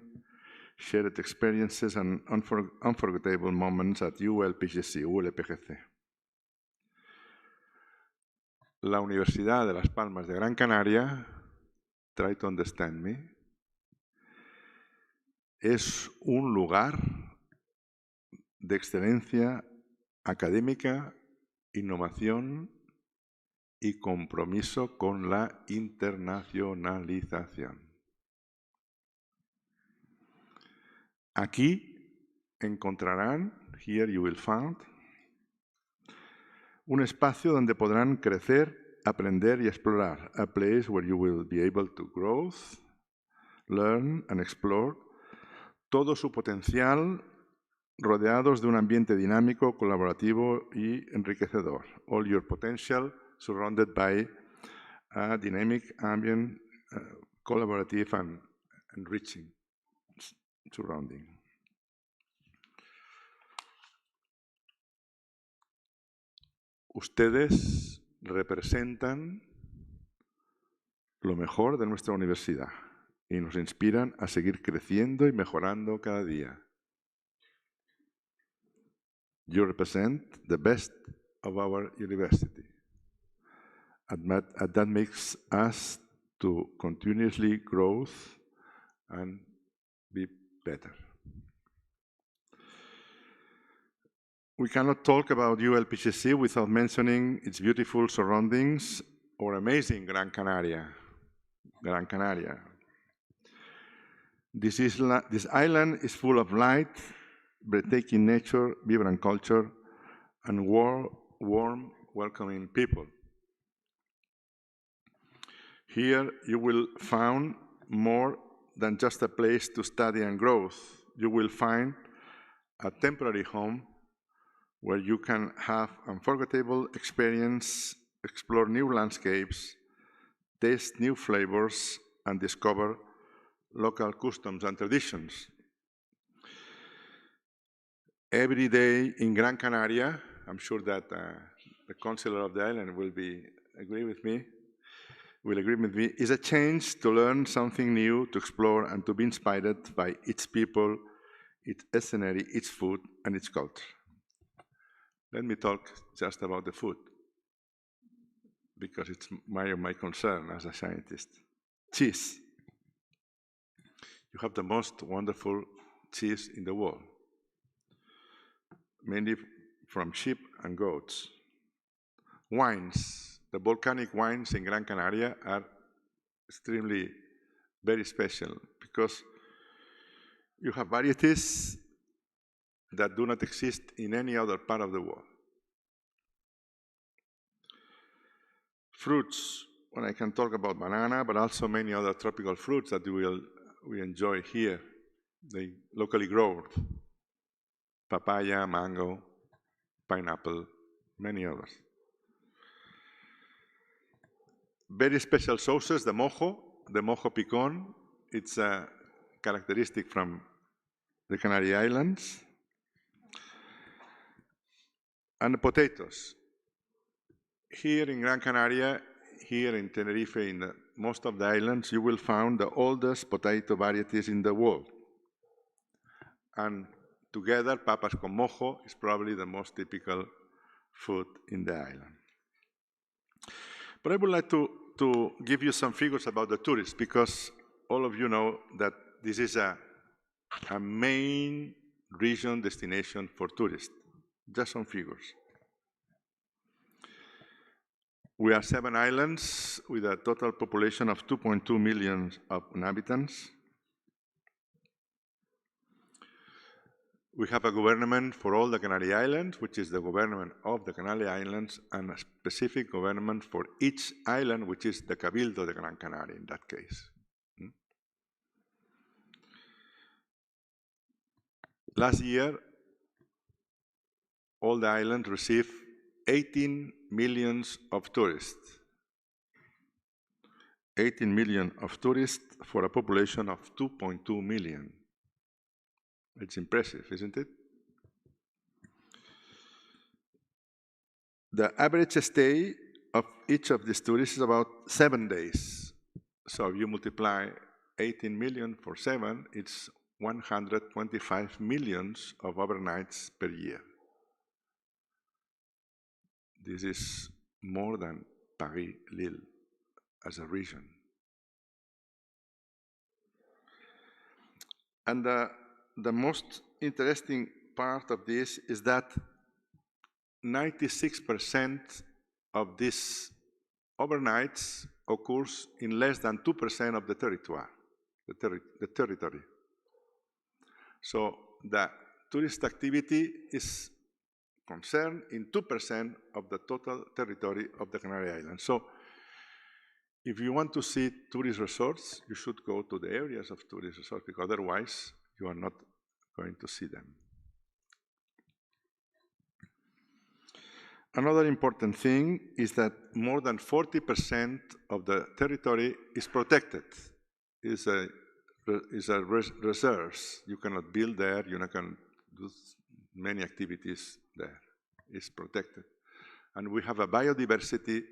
shared experiences, and unforgettable moments at ULPGC. La Universidad de Las Palmas de Gran Canaria, try to understand me, es un lugar de excelencia académica, innovación y compromiso con la internacionalización. Aquí encontrarán, here you will find, un espacio donde podrán crecer, aprender y explorar. A place where you will be able to grow, learn and explore todo su potencial, rodeados de un ambiente dinámico, colaborativo y enriquecedor. All your potential surrounded by a dynamic ambient, collaborative and enriching surrounding. Ustedes representan lo mejor de nuestra universidad y nos inspiran a seguir creciendo y mejorando cada día. You represent the best of our university. And that makes us to continuously grow and be better. We cannot talk about ULPGC without mentioning its beautiful surroundings or amazing Gran Canaria. Gran Canaria. This island is full of light, breathtaking nature, vibrant culture, and warm, welcoming people. Here you will find more than just a place to study and grow. You will find a temporary home where you can have unforgettable experience, explore new landscapes, taste new flavors, and discover local customs and traditions. Every day in Gran Canaria, I'm sure that the consular of the island will agree with me, is a chance to learn something new, to explore, and to be inspired by its people, its scenery, its food, and its culture. Let me talk just about the food, because it's my concern as a scientist. Cheese. You have the most wonderful cheese in the world, mainly from sheep and goats. Wines. The volcanic wines in Gran Canaria are extremely very special because you have varieties that do not exist in any other part of the world. Fruits, well, I can talk about banana, but also many other tropical fruits that we enjoy here. They locally grow. Papaya, mango, pineapple, many others. Very special sauces, the mojo picon. It's a characteristic from the Canary Islands. And the potatoes. Here in Gran Canaria, here in Tenerife, in most of the islands, you will find the oldest potato varieties in the world. And together, papas con mojo is probably the most typical food in the island. But I would like to give you some figures about the tourists, because all of you know that this is a main region destination for tourists. Just some figures. We are 7 islands with a total population of 2.2 million inhabitants. We have a government for all the Canary Islands, which is the government of the Canary Islands, and a specific government for each island, which is the Cabildo de Gran Canaria in that case. Last year, all the islands received 18 million of tourists. 18 million of tourists for a population of 2.2 million. It's impressive, isn't it? The average stay of each of these tourists is about 7 days. So if you multiply 18 million for 7, it's 125 million of overnights per year. This is more than Paris-Lille as a region. And the most interesting part of this is that 96% of these overnights occurs in less than 2% of the territory. So the tourist activity is concerned in 2% of the total territory of the Canary Islands. So if you want to see tourist resorts, you should go to the areas of tourist resorts, because otherwise you are not going to see them. Another important thing is that more than 40% of the territory is protected. Is a reserves. You cannot build there, you can do many activities there. It's protected. And we have a biodiversity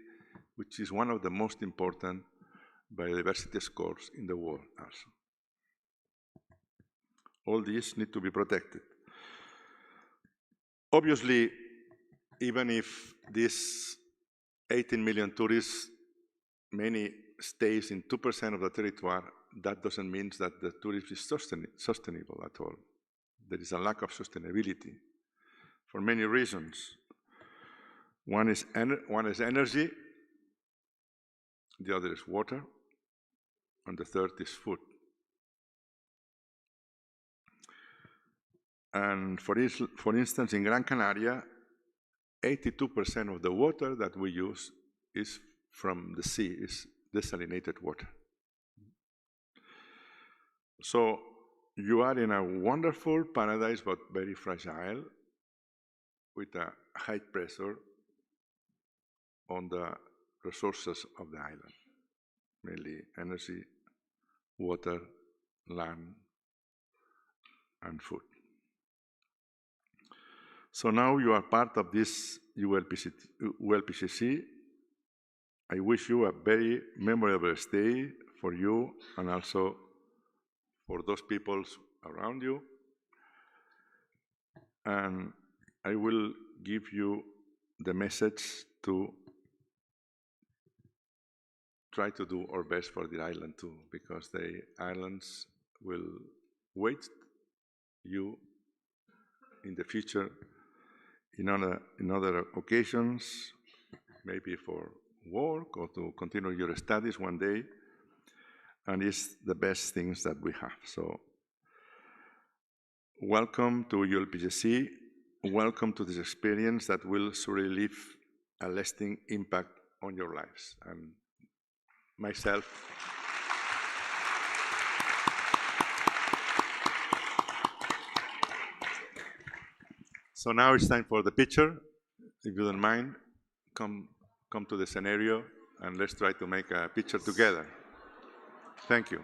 which is one of the most important biodiversity scores in the world also. All these need to be protected. Obviously, even if these 18 million tourists, many stays in 2% of the territory, that doesn't mean that the tourism is sustainable at all. There is a lack of sustainability for many reasons. One is energy, the other is water, and the third is food. And for instance, in Gran Canaria, 82% of the water that we use is from the sea, is desalinated water. So you are in a wonderful paradise, but very fragile, with a high pressure on the resources of the island, mainly energy, water, land, and food. So now you are part of this ULPGC. I wish you a very memorable stay for you and also for those people around you. And I will give you the message to try to do our best for the island too, because the islands will wait you in the future in other occasions, maybe for work or to continue your studies one day, and it's the best things that we have. So welcome to ULPGC, welcome to this experience that will surely leave a lasting impact on your lives. And myself, so now it's time for the picture. If you don't mind, come to the scenario and let's try to make a picture together. Thank you.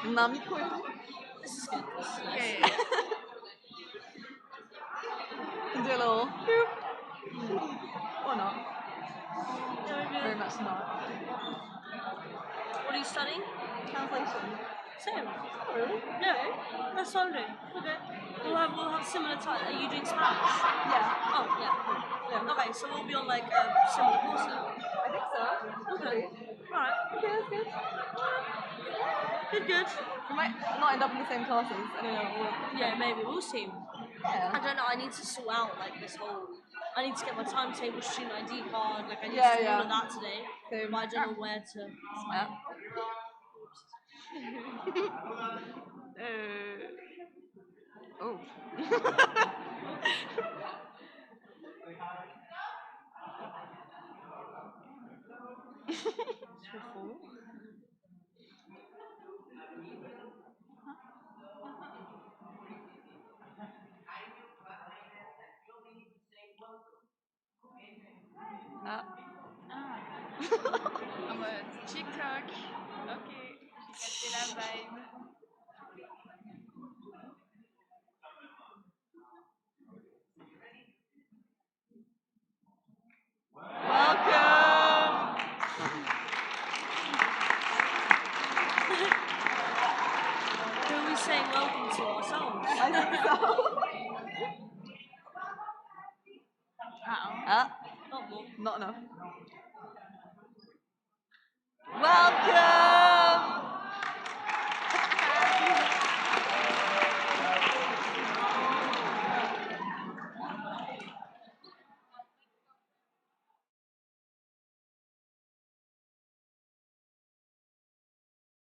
Mummy quiz. This is good. This is nice. Yeah. Can do a little boop. Or not. Very much not. What are you studying? Translation. Same. Oh, really? No, that's what I'm doing. Okay. We'll have similar time. Are you doing Spanish? Yeah. Oh, yeah. Okay, so we'll be on like a similar course now. I think so. Okay. Alright. Okay, that's good. Good. We might not end up in the same classes. I don't know. Yeah, maybe. We'll see. Yeah. I don't know. I need to sort out like this whole. I need to get my timetable, student ID card. Like I need to do all of that today. Same. But I don't know where to. Oh. En mode TikTok. Ok. Capter la vibe. 2 more songs. I think so. Not more. Not enough. Welcome!